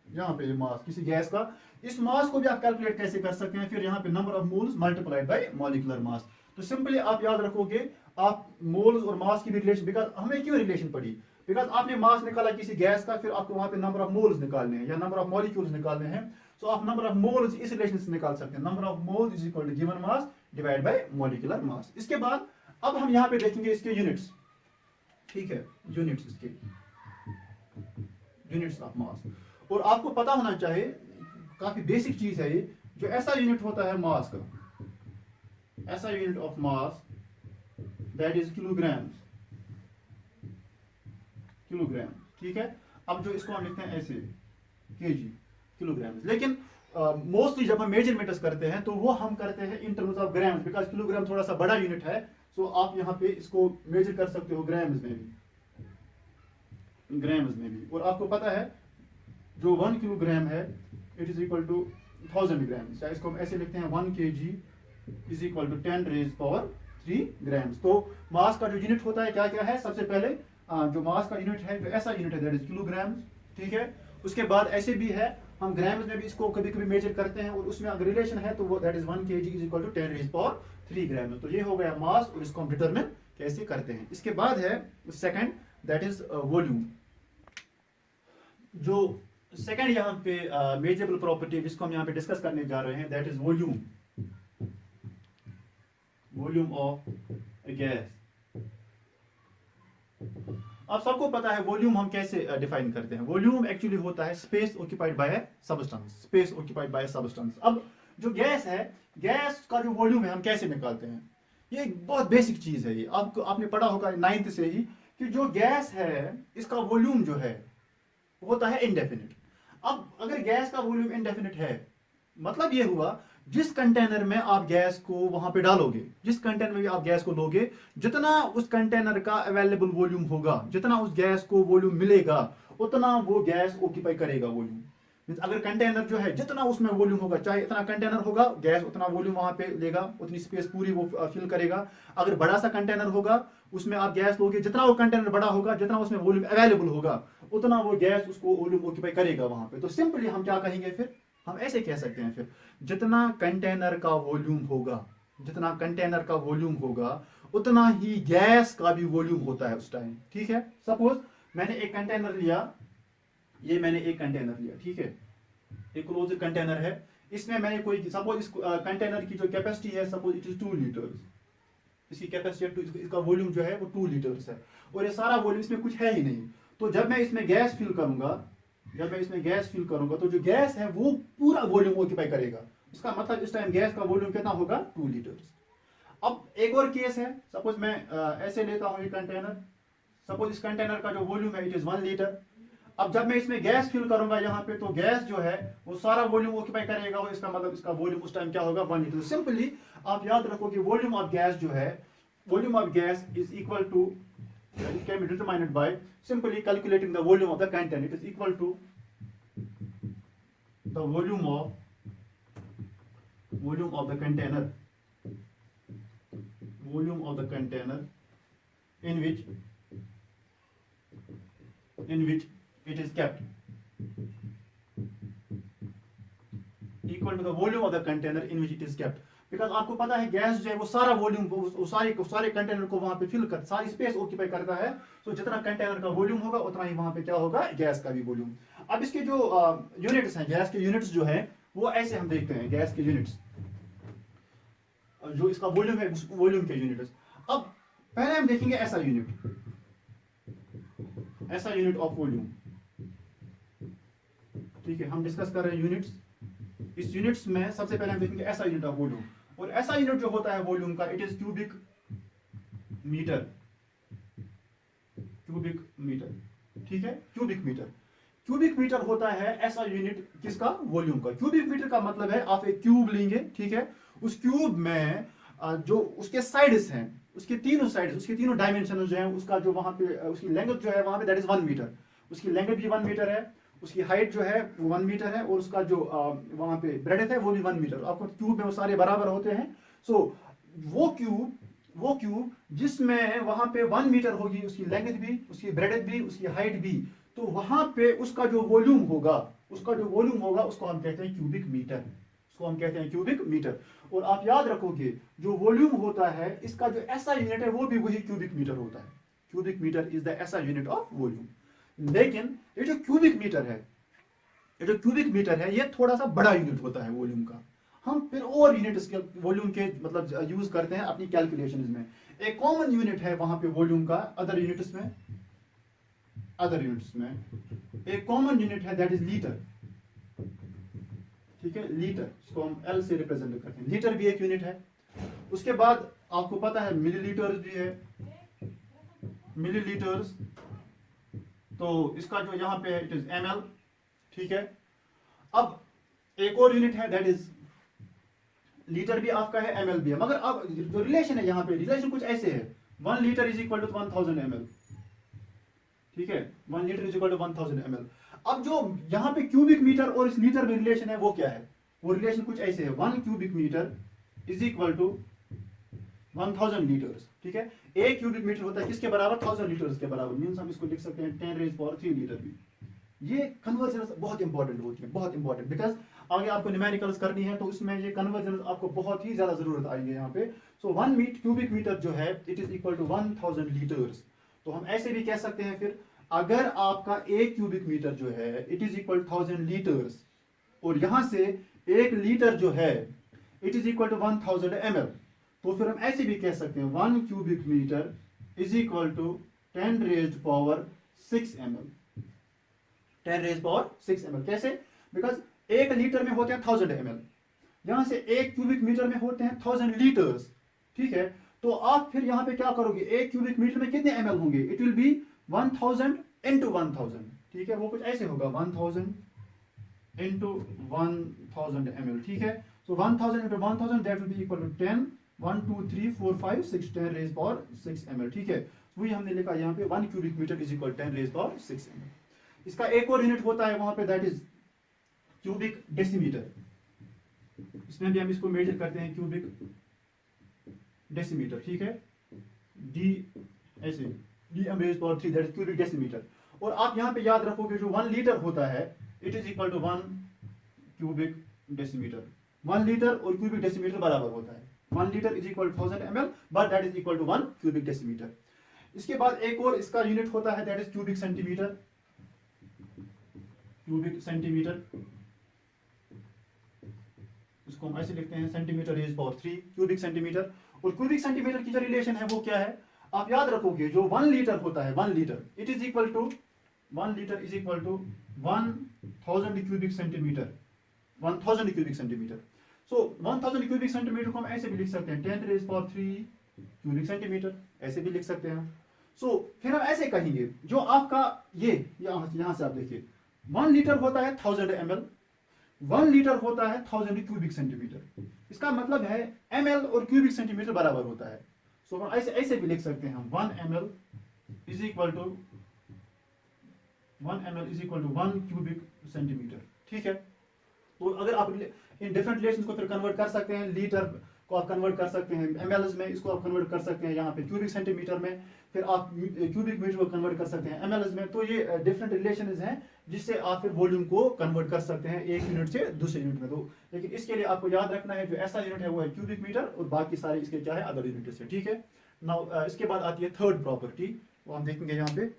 यहाँ पे, ये मास किसी गैस का, इस मास को भी आप कैलकुलेट कैसे कर सकते हैं, फिर यहाँ पे number of moles multiplied by molecular मास। तो सिंपली आप याद रखोगे, आप मोल्स और मास की भी रिलेशन, बिकॉज हमें क्यों रिलेशन पड़ी, बिकॉज आपने मास निकाला किसी गैस का, फिर आपको वहां पे नंबर ऑफ मोल्स निकालने हैं या नंबर ऑफ मॉलिक्यूल्स निकालने हैं। सो आप नंबर ऑफ मोल्स इस रिलेशन से निकाल सकते हैं, number of moles is equal to given mass divide by molecular mass. इसके बाद अब हम यहाँ पे देखेंगे इसके यूनिट्स, ठीक है, यूनिट्स, इसके यूनिट्स ऑफ मास। और आपको पता होना चाहिए, काफी बेसिक चीज है ये, जो ऐसा यूनिट होता है मास का, ऐसा unit of mass that is kilogram, ठीक है। अब जो इसको हम लिखते हैं ऐसे केजी, किलोग्राम। लेकिन मोस्टली जब हम मेजरमेंट्स करते हैं तो वो हम करते हैं in terms of grams, because kilogram थोड़ा सा बड़ा यूनिट है। सो आप यहाँ पे इसको मेजर कर सकते हो ग्राम्स में भी, और आपको पता है जो 1 किलोग्राम है it is equal to 1000 grams, या इसको हम ऐसे लिखते हैं 1 kg is equal to 10 raised power 3 grams. तो मास का जो यूनिट होता है क्या क्या है, सबसे पहले जो मास का यूनिट है, जो ऐसा यूनिट है दैट इज किलोग्राम, ठीक है। उसके बाद ऐसे भी है, हम ग्राम्स में भी इसको कभी कभी मेजर करते हैं, और उसमें अगर रिलेशन है तो वो that is 1 kg is equal to 10 raised power 3 gram. तो ये हो गया मास, और इसको हम डिटरमिन कैसे करते हैं। इसके बाद है सेकंड, दैट इज वॉल्यूम। जो सेकंड यहाँ पे मेजरेबल प्रॉपर्टी जिसको हम यहाँ पे डिस्कस करने जा रहे हैं, that is volume of gas. आप सबको पता है वॉल्यूम हम कैसे डिफाइन करते हैं। वॉल्यूम एक्चुअली होता है स्पेस ऑक्यूपाइड बाय सब्सटेंस। अब जो गैस है, गैस का जो वॉल्यूम है हम कैसे निकालते हैं, ये एक बहुत बेसिक चीज है। ये आपने पढ़ा होगा 9th से ही, कि जो गैस है इसका वॉल्यूम जो है होता है इनडेफिनिट। अब अगर गैस का वॉल्यूम इनडेफिनिट है, मतलब ये हुआ जिस कंटेनर में आप गैस को वहां पे डालोगे, जिस कंटेनर में आप गैस को लोगे, जितना उस कंटेनर का अवेलेबल वॉल्यूम होगा, जितना उस गैस को वॉल्यूम मिलेगा, उतना वो गैस ऑक्यूपाई करेगा वॉल्यूम। अगर कंटेनर जो है जितना उसमें वॉल्यूम होगा, चाहे इतना कंटेनर होगा, गैस उतना वॉल्यूम वहां पे लेगा, उतनी स्पेस पूरी वो फिल करेगा। अगर बड़ा सा कंटेनर होगा, उसमें आप गैस लोगे, जितना वो कंटेनर बड़ा होगा, जितना उसमें वॉल्यूम अवेलेबल होगा, उतना वो गैस उसको वॉल्यूम ऑक्यूपाई करेगा वहां पे। तो सिंपली हम क्या कहेंगे, फिर हम ऐसे कह सकते हैं, फिर जितना कंटेनर का वॉल्यूम होगा, उतना ही गैस का भी वॉल्यूम होता है उस टाइम, ठीक है। सपोज मैंने एक कंटेनर लिया, ठीक है, एक क्लोज कंटेनर है, इसमें मैंने कोई, सपोज इस कंटेनर की जो कैपेसिटी है, सपोज इट इज 2 लीटर्स, इसकी कैपेसिटी, इसका वॉल्यूम जो है वो 2 लीटर्स है, और ये सारा वॉल्यूम, इसमें कुछ है ही नहीं। तो जब मैं इसमें गैस फिल करूंगा, जब मैं इसमें गैस फिल करूंगा तो जो गैस है वो पूरा वॉल्यूम ऑक्यूपाई करेगा। इसका मतलब इस टाइम गैस का वॉल्यूम कितना होगा, 2 लीटर्स। अब एक और केस है, सपोज मैं ऐसे लेता हूं ये कंटेनर, सपोज इस कंटेनर का जो वॉल्यूम है इट इज 1 लीटर। अब जब मैं इसमें गैस फिल करूंगा यहाँ पे, तो गैस जो है वो सारा वॉल्यूम ऑक्यूपाई करेगा, और इसका मतलब इसका वॉल्यूम उस टाइम क्या होगा, 1 लीटर। सिंपली आप याद रखो कि वॉल्यूम ऑफ गैस जो है, volume of gas is equal to, it can be determined by simply calculating the volume of the container. It is equal to the volume of the container, volume of the container in which it is kept, equal to the volume of the container in which it is kept. Because आपको पता है gas जो है वो सारा volume, सारे container को वहां पे फिल कर, सारी स्पेस ऑक्यूपाई करता है। तो जितना कंटेनर का वॉल्यूम होगा उतना ही वहां पे क्या होगा, गैस का भी वॉल्यूम। अब इसके जो यूनिट्स हैं, गैस के यूनिट्स जो है वो ऐसे हम देखते हैं, गैस के यूनिट्स जो इसका वॉल्यूम है, वॉल्यूम के यूनिट्स। अब पहले हम देखेंगे ऐसा यूनिट, ऐसा यूनिट ऑफ वॉल्यूम। ठीक है, हम डिस्कस कर रहे हैं यूनिट्स। इस यूनिट्स में सबसे पहले हम देखेंगे ऐसा यूनिट ऑफ वॉल्यूम, और ऐसा यूनिट जो होता है वॉल्यूम का, it is cubic metre, cubic metre. ठीक है, क्यूबिक मीटर, क्यूबिक मीटर होता है ऐसा यूनिट किसका, वॉल्यूम का। क्यूबिक मीटर का मतलब है आप एक क्यूब लेंगे, ठीक है, उस क्यूब में जो उसके साइड्स हैं, उसके तीनों साइड्स, उसके तीनों डायमेंशन जो है, उसका जो वहां पे उसकी लेंथ जो है वहां पे दैट इज 1 मीटर। उसकी लेंथ भी 1 मीटर है, उसकी हाइट जो है वो 1 मीटर है, और उसका जो वहां पे ब्रेडथ है वो भी 1 मीटर। आपको क्यूब में वो सारे बराबर होते हैं। सो वो क्यूब जिसमें वहां पे 1 मीटर होगी, उसकी लेंथ भी, उसकी ब्रेडथ भी, उसकी हाइट भी, तो वहां पे उसका जो वॉल्यूम होगा, उसको हम कहते हैं क्यूबिक मीटर, उसको हम कहते हैं क्यूबिक मीटर। और आप याद रखोगे जो वॉल्यूम होता है इसका जो ऐसा यूनिट है वो भी वही क्यूबिक मीटर होता है। क्यूबिक मीटर इज द ऐसा यूनिट ऑफ वॉल्यूम। लेकिन ये जो क्यूबिक मीटर है, ये थोड़ा सा बड़ा यूनिट होता है वॉल्यूम का। हम फिर और यूनिट इसके वॉल्यूम के मतलब यूज करते हैं अपनी कैलकुलेशंस में। एक कॉमन यूनिट है वहां पे वॉल्यूम का, अदर यूनिट्स में एक कॉमन यूनिट है, दैट इज लीटर। ठीक है, लीटर, इसको हम एल से रिप्रेजेंट करते हैं। लीटर भी एक यूनिट है। उसके बाद आपको पता है मिलीलीटर्स भी है, मिलीलीटर्स, तो इसका जो यहां पे है इट इज ml। ठीक है, अब एक और यूनिट है दैट इज लीटर भी आपका है, ml भी है, मगर अब जो रिलेशन है यहाँ पे, रिलेशन कुछ ऐसे है, 1 litre is equal to 1000 ml। ठीक है, 1 litre is equal to 1000 ml। अब जो यहाँ पे क्यूबिक मीटर और इस लीटर में रिलेशन है वो क्या है, वो रिलेशन कुछ ऐसे है, 1 cubic metre is equal to 1000 litres. ठीक है, एक क्यूबिक मीटर होता है किसके बराबर, 1000 लीटर्स के बराबर। मींस हम इसको लिख सकते हैं 10⁻³ लीटर भी। ये कन्वर्जन बहुत इंपॉर्टेंट होती है, बहुत इंपॉर्टेंट, बिकॉज आगे आपको न्यूमेरिकल्स करनी है तो उसमें ये कन्वर्जन आपको बहुत ही ज्यादा जरूरत आएंगे यहाँ पे। सो 1 क्यूबिक मीटर जो है it is equal to 1000 litres. तो हम ऐसे भी कह सकते हैं फिर, अगर आपका एक क्यूबिक मीटर जो है इट इज इक्वल 1000 लीटर्स, और यहां से 1 लीटर जो है it is equal to 1000 ml, तो फिर हम ऐसे भी कह सकते हैं 1 cubic metre is equal to 10⁻⁶ ml। 10⁻⁶ ml कैसे, बिकॉज 1 लीटर में होते हैं 1000 ml, यहां से 1 क्यूबिक मीटर में होते हैं 1000 लीटर्स। ठीक है, तो आप फिर यहां पे क्या करोगे, 1 क्यूबिक मीटर में कितने ml होंगे, इट विल बी 1000 into 1000। ठीक है, वो कुछ ऐसे होगा 1000 into 1000 ml। ठीक है, so 1000 into 1000 that will be equal to 10 1 2 3 4 5 6 10⁻⁶ ml। ठीक है, वही हमने लिखा यहाँ पे 1 cubic metre is equal 10⁻⁶ ml। इसका एक और यूनिट होता है वहां पे, दैट इज क्यूबिक डेसीमीटर। इसमें भी हम इसको मेजर करते हैं, क्यूबिक डेसीमीटर। ठीक है, डी ऐसे d⁻³ that is cubic decimetre. और आप यहाँ पे याद रखोगे जो 1 लीटर होता है it is equal to 1 cubic decimetre. 1 litre और क्यूबिक डेसीमीटर बराबर होता है, 1 litre is equal 1000 ml but that is equal to 1 cubic decimetre. इसके बाद एक और इसका यूनिट होता है that is cubic centimetre. Cubic centimetre, इसको हम ऐसे लिखते हैं centimetre is power 3 cubic centimetre. और क्यूबिक सेंटीमीटर की जो रिलेशन है वो क्या है, आप याद रखोगे जो 1 लीटर होता है, 1 litre it is equal to 1 litre is equal to 1000 cubic centimetre, 1000 cubic centimetre. So 1000 cubic centimetre को हम ऐसे भी लिख सकते हैं 10⁻³ क्यूबिक सेंटीमीटर, ऐसे भी लिख सकते हैं। सो फिर हम ऐसे कहेंगे जो आपका ये यहां से आप देखिए 1 लीटर होता है 1000 ml, 1 लीटर होता है 1000 क्यूबिक सेंटीमीटर। इसका मतलब है ml और क्यूबिक सेंटीमीटर बराबर होता है। सो हम ऐसे ऐसे भी लिख सकते हैं 1 ml is equal to 1 cubic centimetre. ठीक है, तो अगर आप इन डिफरेंट रिलेशंस को फिर कन्वर्ट कर सकते हैं, लीटर को आप कन्वर्ट कर सकते हैं ml में, इसको आप कन्वर्ट कर सकते हैं यहाँ पे क्यूबिक सेंटीमीटर में, फिर आप क्यूबिक मीटर को कन्वर्ट कर सकते हैं ml में। तो ये डिफरेंट रिलेशंस हैं जिससे आप फिर वॉल्यूम को कन्वर्ट कर सकते हैं एक यूनिट से दूसरे यूनिट में। तो लेकिन इसके लिए आपको याद रखना है जो ऐसा यूनिट है वो है क्यूबिक मीटर और बाकी सारे इसके क्या है अदर यूनिट से। ठीक है, नाउ इसके बाद आती है थर्ड प्रॉपर्टी, वो हम देखेंगे यहाँ पे।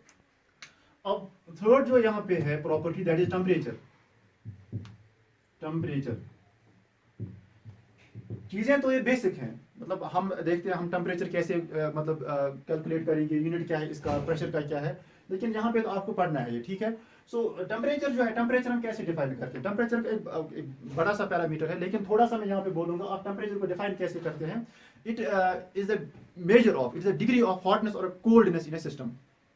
अब थर्ड जो यहाँ पे है property that is temperature. Temperature चीजें तो ये बेसिक हैं, मतलब हम देखते हैं हम टेम्परेचर कैसे मतलब कैलकुलेट करेंगे, यूनिट क्या है इसका, प्रेशर का क्या है, लेकिन यहाँ पे तो आपको पढ़ना है ये। ठीक है, सो टेम्परेचर जो है, टेम्परेचर हम कैसे डिफाइन करते हैं? टेम्परेचर का एक बड़ा सा पैरामीटर है, लेकिन थोड़ा सा मैं यहाँ पे बोलूंगा आप टेम्परेचर को डिफाइन कैसे करते हैं। It is the measure of, it is the degree of hotness और कोल्डनेस इन ए सिस्टम।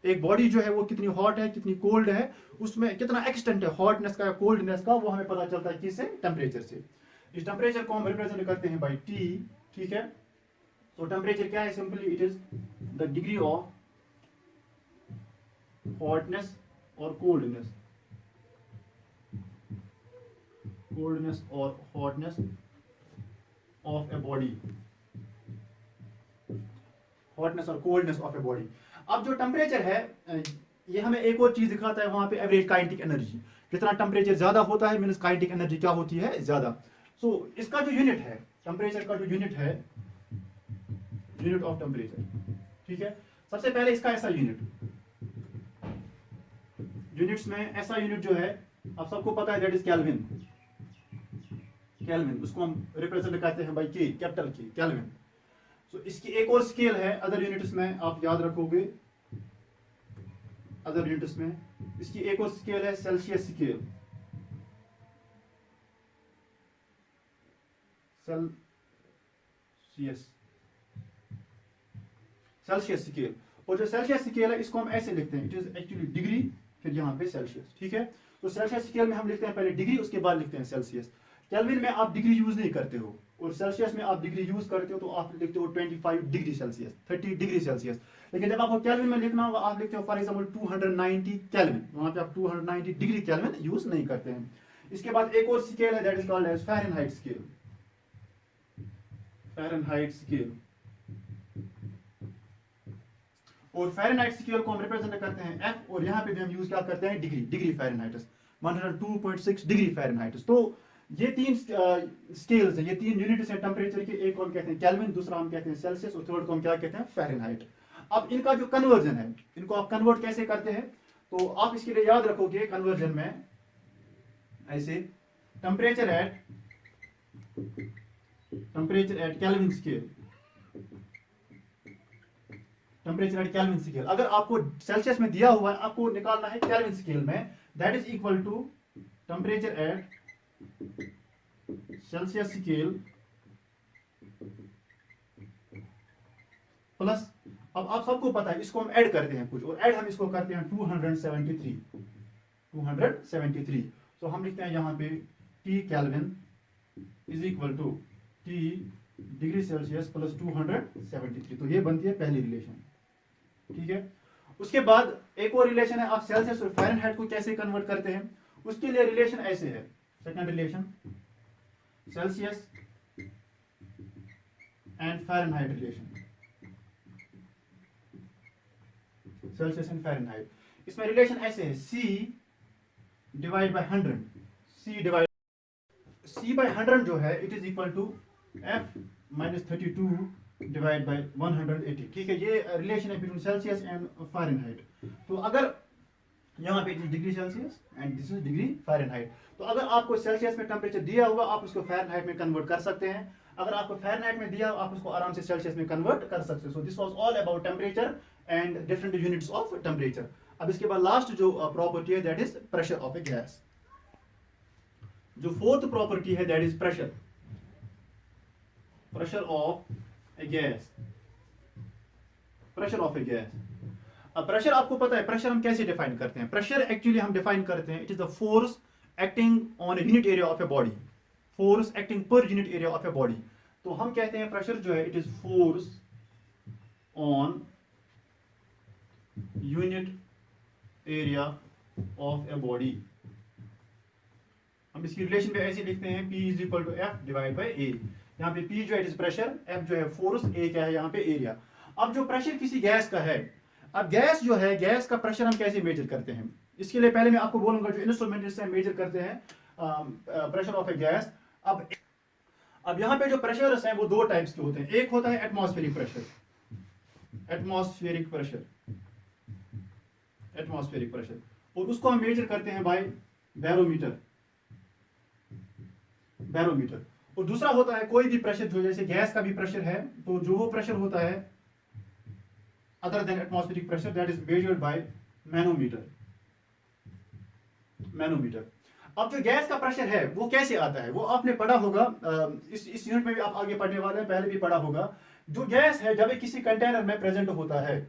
एक बॉडी जो है वो कितनी हॉट है कितनी कोल्ड है, उसमें कितना एक्सटेंट है हॉटनेस का या कोल्डनेस का, वो हमें पता चलता है किससे? टेम्परेचर से। इस टेम्परेचर को हम रिप्रेजेंट करते हैं बाय T। ठीक है, तो टेम्परेचर क्या है? Simply it is the degree of hotness और कोल्डनेस, कोल्डनेस और hotness of a body, hotness और कोल्डनेस ऑफ ए बॉडी। अब जो टेम्परेचर है ये हमें एक और चीज दिखाता है वहां पे, एवरेज काइनेटिक एनर्जी। जितना टेम्परेचर ज्यादा होता है मींस काइनेटिक एनर्जी क्या होती है? ज्यादा। सो इसका जो यूनिट है टेम्परेचर का, जो यूनिट है यूनिट ऑफ टेम्परेचर, ठीक है, सबसे पहले इसका ऐसा यूनिट, यूनिट्स में ऐसा यूनिट जो है आप सबको पता है दैट इज केल्विन। केल्विन उसको हम रिप्रेजेंट करते हैं बाय के, कैपिटल के, केल्विन। सो इसकी एक और स्केल है अदर यूनिट्स में, आप याद रखोगे अदर यूनिट्स में इसकी एक और स्केल है सेल्सियस स्केल। सेल्सियस स्केल, और जो सेल्सियस स्केल है इसको हम ऐसे लिखते हैं, इट इज एक्चुअली डिग्री फिर यहाँ पे सेल्सियस। ठीक है, तो सेल्सियस स्केल में हम लिखते हैं पहले डिग्री, उसके बाद लिखते हैं सेल्सियस। केल्विन में आप डिग्री यूज नहीं करते हो, और सेल्सियस में आप डिग्री यूज करते हो, तो आप लिखते हो 25 डिग्री सेल्सियस, 30 डिग्री सेल्सियस। लेकिन जब आपको केल्विन में लिखना होगा आप लिखते हो फॉर एग्जांपल 290 केल्विन, वहां पे आप 290 डिग्री केल्विन यूज नहीं करते हैं। इसके बाद एक और स्केल है that is called as Fahrenheit scale. Fahrenheit scale, और फ़ारेनहाइट स्केल को हम रिप्रेजेंट करते हैं F, और यहाँ पे भी हम यूज क्या करते हैं? Degree, degree Fahrenheit, 102.6 degree Fahrenheit. तो ये तीन स्केल्स हैं, ये तीन यूनिट्स हैं टेम्परेचर के। एक को हम कहते हैं केल्विन, दूसरा हम कहते हैं सेल्सियस, और थर्ड को हम क्या कहते हैं? फ़ारेनहाइट। अब इनका जो कन्वर्जन है, इनको आप कन्वर्ट कैसे करते हैं? तो आप इसके लिए याद रखोगे कन्वर्जन में ऐसे, temperature at kelvin scale, temperature at kelvin scale. अगर आपको सेल्सियस में दिया हुआ है, आपको निकालना है केल्विन स्केल में, that is equal to temperature at Celsius scale plus, अब आप सबको पता है इसको हम ऐड करते हैं कुछ, और ऐड हम इसको करते हैं 273। तो हम लिखते हैं यहाँ पे T kelvin is equal to T degree Celsius plus 273। तो ये बनती है पहली रिलेशन। ठीक है, उसके बाद एक और रिलेशन है, आप सेल्सियस और फ़ारेनहाइट को कैसे कन्वर्ट करते हैं? उसके लिए रिलेशन ऐसे है, second relation Celsius and Fahrenheit relation, Celsius and Fahrenheit. इसमें रिलेशन ऐसे है, C divide by 100, C by 100 जो है it is equal to F minus 32 divide by 180। ठीक है, ये रिलेशन है बिटवीन सेल्सियस एंड फ़ारेनहाइट। तो अगर यहाँ पे degree Celsius and this is degree Fahrenheit, तो अगर आपको सेल्सियस में टेम्परेचर दिया हुआ आप उसको फ़ारेनहाइट में कन्वर्ट कर सकते हैं, अगर आपको फ़ारेनहाइट में दिया आप उसको आराम से सेल्सियस में कन्वर्ट कर सकते हैं। So this was all about temperature and different units of temperature. अब इसके बाद लास्ट जो प्रॉपर्टी है that is pressure of A gas. जो फोर्थ प्रॉपर्टी है that is pressure, pressure of A gas, pressure of A gas. अब pressure आपको पता है, प्रेशर हम कैसे डिफाइन करते हैं? प्रेशर एक्चुअली हम डिफाइन करते हैं, it is the force acting on a unit area of a body, force acting per unit area of a body. तो हम कहते हैं प्रेशर जो है it is force on unit area of a body. हम इसकी रिलेशन पे ऐसे लिखते हैं, P is equal to F divide by A. यहाँ पे P जो है इट इज प्रेशर, F जो है फोर्स, A क्या है यहाँ पे एरिया। अब जो प्रेशर किसी गैस का है, अब गैस जो है, गैस का प्रेशर हम कैसे मेजर करते हैं? इसके लिए पहले मैं आपको बोलूंगा जो इंस्ट्रूमेंट जिससे हम मेजर करते हैं प्रेशर ऑफ ए गैस। अब यहाँ पे जो प्रेशर है वो दो टाइप्स के होते हैं। एक होता है atmospheric pressure, atmospheric pressure, atmospheric pressure, और उसको हम मेजर करते हैं बाय बैरोमीटर, बैरोमीटर। और दूसरा होता है कोई भी प्रेशर जो जैसे गैस का भी प्रेशर है, तो जो वो प्रेशर होता है other than atmospheric pressure that is measured by manometer, manometer. अब जो गैस का प्रेशर है वो कैसे आता है वो आपने पढ़ा होगा, इस यूनिट में भी आप आगे पढ़ने वाले हैं, पहले भी पढ़ा होगा। जो गैस है जब किसी कंटेनर में प्रेजेंट होता है,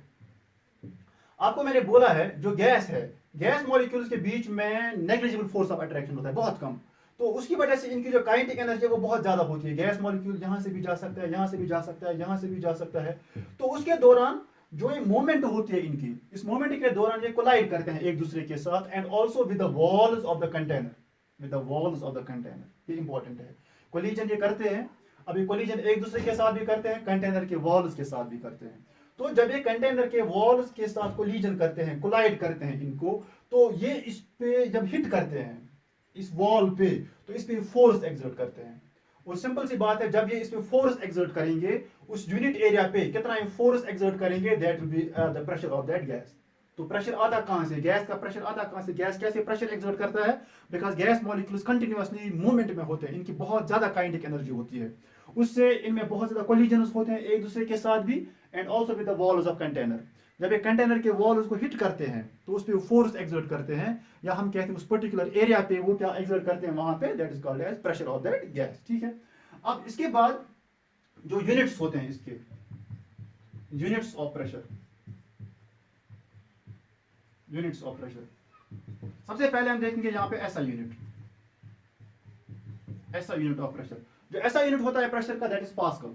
आपको मैंने बोला है जो गैस है, गैस मॉलिक्यूल्स के बीच में नेग्लिजिबल फोर्स ऑफ अट्रैक्शन होता है, बहुत कम। तो उसकी वजह से इनकी जो काइनेटिक एनर्जी है वो बहुत ज्यादा होती है। गैस मॉलिक्यूल यहां से भी जा सकता है, यहां से भी जा सकता है, यहां से भी जा सकता है। तो उसके दौरान जो ये मूवमेंट होती है इनकी, इस मूवमेंट के दौरान ये कोलाइड करते हैं एक दूसरे के साथ, and also with the walls of the container, with the walls of the container. ये इंपॉर्टेंट है, कोलिजन ये करते हैं। अब ये कोलिजन एक दूसरे के साथ भी करते हैं, कंटेनर के वॉल्स के साथ भी करते हैं। तो जब ये कंटेनर के वॉल्स के साथ कोलिजन करते हैं, कोलाइड करते हैं इनको, तो ये इस पे जब हिट करते हैं इस वॉल पे, तो इस पे फोर्स एक्सर्ट करते हैं। और सिंपल सी बात है, जब ये इस पे फोर्स एक्सर्ट करेंगे उस यूनिट एरिया पे, कितना ये फोर्स एक्सर्ट करेंगे, that will be the pressure of that gas. तो प्रेशर आता कहां से? गैस का प्रेशर आता कहां से? गैस कैसे प्रेशर एक्सर्ट करता है? Because gas molecules continuously movement में होते हैं, इनकी बहुत ज्यादा काइनेटिक एनर्जी होती है, उससे इनमें बहुत ज्यादा कोलिजन्स होते हैं एक दूसरे के साथ भी, and also with the walls of container. जब ये कंटेनर के वॉल उसको हिट करते हैं तो उस पर फोर्स एक्सर्ट करते हैं, या हम कहते हैं उस पर्टिकुलर एरिया पे वो क्या एक्सर्ट करते हैं वहां पे, that is called as pressure of that gas. ठीक है। अब इसके बाद जो यूनिट्स होते हैं इसके, units of pressure, units of pressure. सबसे पहले हम देखेंगे यहाँ पे ऐसा यूनिट, ऐसा यूनिट ऑफ प्रेशर। जो ऐसा यूनिट होता है प्रेशर का दैट इज पास्कल,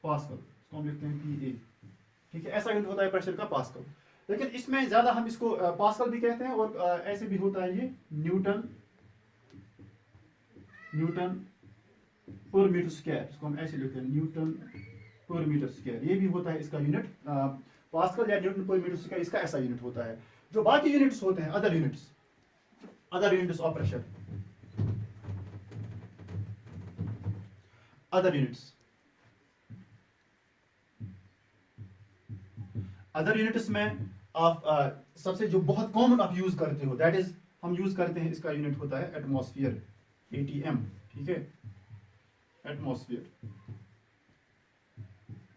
पास्कल हम लिखते हैं PA। ठीक है, ऐसा यूनिट होता है प्रेशर का पास्कल। लेकिन इसमें ज्यादा हम इसको पास्कल भी कहते हैं, और ऐसे भी होता है ये न्यूटन, न्यूटन पर मीटर स्क्वायर, इसको हम ऐसे लिखते हैं न्यूटन पर मीटर स्क्वायर। ये भी होता है इसका यूनिट, पास्कल या न्यूटन पर मीटर स्क्वायर इसका ऐसा यूनिट होता है। जो बाकी यूनिट्स होते हैं, other units, other units of pressure, other units, other units में आप सबसे जो बहुत कॉमन आप यूज करते हो दैट इज, हम यूज करते हैं, इसका यूनिट होता है एटमॉस्फेयर, ATM। ठीक है, एटमॉस्फेयर,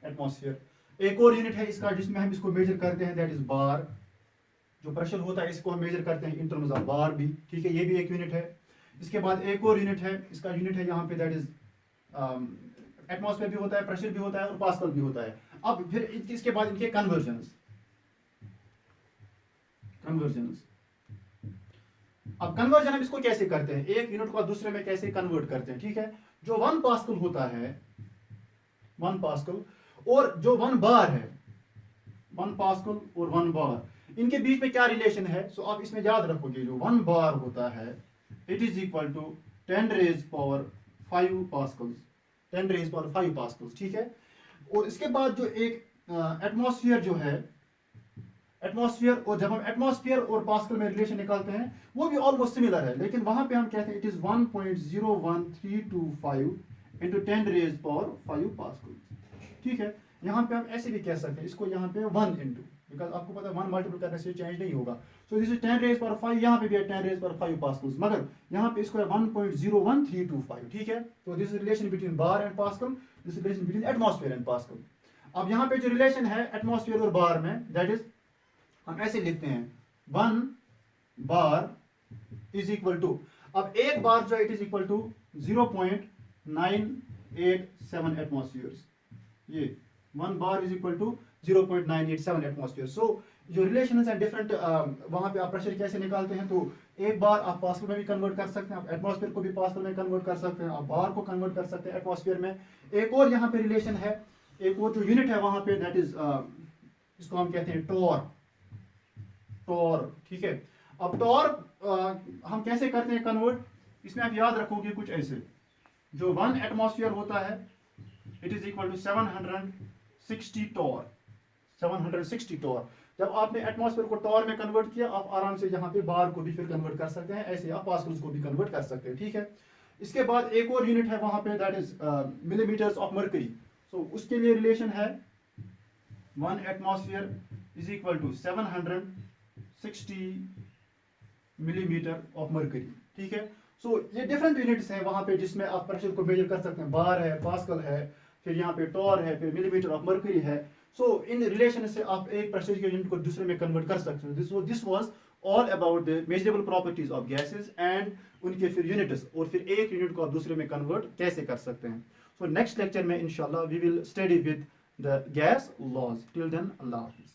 एटमॉस्फेयर। एक और यूनिट है इसका जिसमें हम इसको मेजर करते हैं, दैट इज बार। जो प्रेशर होता है इसको हम मेजर करते हैं इन टर्म्स ऑफ बार भी। ठीक है, ये भी एक यूनिट है। इसके बाद एक और यूनिट है, इसका यूनिट है यहाँ पे, दैट इज एटमॉस्फेयर भी होता है, प्रेशर भी होता है, और पास्कल भी होता है। अब फिर इसके बाद इनके कन्वर्जन्स, कन्वर्जन्स। अब कन्वर्जन हम इसको कैसे करते हैं, एक यूनिट को दूसरे में कैसे कन्वर्ट करते हैं। ठीक है, जो 1 पास्कल होता है, 1 पास्कल, और जो 1 बार है, 1 पास्कल और 1 बार, इनके बीच में क्या रिलेशन है? सो आप इसमें याद रखोगे, जो 1 बार होता है it is equal to 10 raise power 5 pascals, 10 raise power 5 pascals. ठीक है, और इसके बाद जो एक एटमॉस्फेयर जो है, एटमॉस्फेयर, और जब हम एटमॉस्फेयर और पास्कल में रिलेशन निकालते हैं वो भी ऑलमोस्ट सिमिलर है, लेकिन वहां पे हम कहते हैं it is 1.01325 into 10 raise power 5 pascal. ठीक है, यहाँ पे हम ऐसे भी कह सकते हैं इसको, यहाँ पे 1 इंटू, बिकॉज आपको पता है 1 मल्टीपल करने से चेंज नहीं होगा। So this is 10 raise power 5, यहाँ पे भी है 10 रेज पावर 5 पास्कल्स, मगर यहाँ पे इसको है 1.01325। ठीक है, तो this is relation between bar and pascal, this is relation between atmosphere and pascal. अब यहाँ पे जो रिलेशन है एटमॉस्फेयर और बार में, दैट इज हम ऐसे लिखते हैं 1 बार इज इक्वल टू, अब एक बार जो it is equal to 0.987 atmospheres, ये 1 bar is equal to 0.987 atmosphere. So जो रिलेशन है डिफरेंट, वहां पे आप प्रेशर कैसे निकालते हैं, तो एक बार आप पास्कल में भी कन्वर्ट कर सकते हैं, आप एटमॉस्फेयर को भी पास्कल में कन्वर्ट कर सकते हैं, आप बार को कन्वर्ट कर सकते हैं एटमॉस्फेयर में। एक और यहाँ पे रिलेशन है, एक और जो यूनिट है वहां पे, दैट इज इसको हम कहते हैं टॉर, टॉर, ठीक है। अब टॉर हम कैसे करते हैं कन्वर्ट, इसमें आप याद रखोगे कुछ ऐसे, जो 1 एटमॉस्फेयर होता है it is equal to 760 torr, 760 torr. जब आपने एटमॉस्फेयर को टॉर में कन्वर्ट किया, आप आराम से यहाँ पे बार को भी फिर कन्वर्ट कर सकते हैं, ऐसे आप पास्कल्स को भी कन्वर्ट कर सकते हैं, ठीक है। इसके बाद एक और यूनिट है वहां पे, that is millimeters of mercury. So उसके लिए रिलेशन है 1 atmosphere is equal to 760 millimeter of mercury, ठीक है। सो ये डिफरेंट यूनिट्स हैं वहां पे जिसमें आप प्रेशर को मेजर कर सकते हैं, बार है, पास्कल है, फिर यहाँ पे टॉर है, फिर मिलीमीटर ऑफ मर्करी है। सो इन रिलेशन से आप एक प्रेशर के यूनिट को दूसरे में कन्वर्ट कर सकते हो। This was all about the measurable properties of gases and उनके फिर यूनिट्स, और फिर एक यूनिट को आप दूसरे में कन्वर्ट कैसे कर सकते हैं। सो नेक्स्ट लेक्चर में इंशाल्लाह we will study with the gas laws. Till then Allah Hafiz.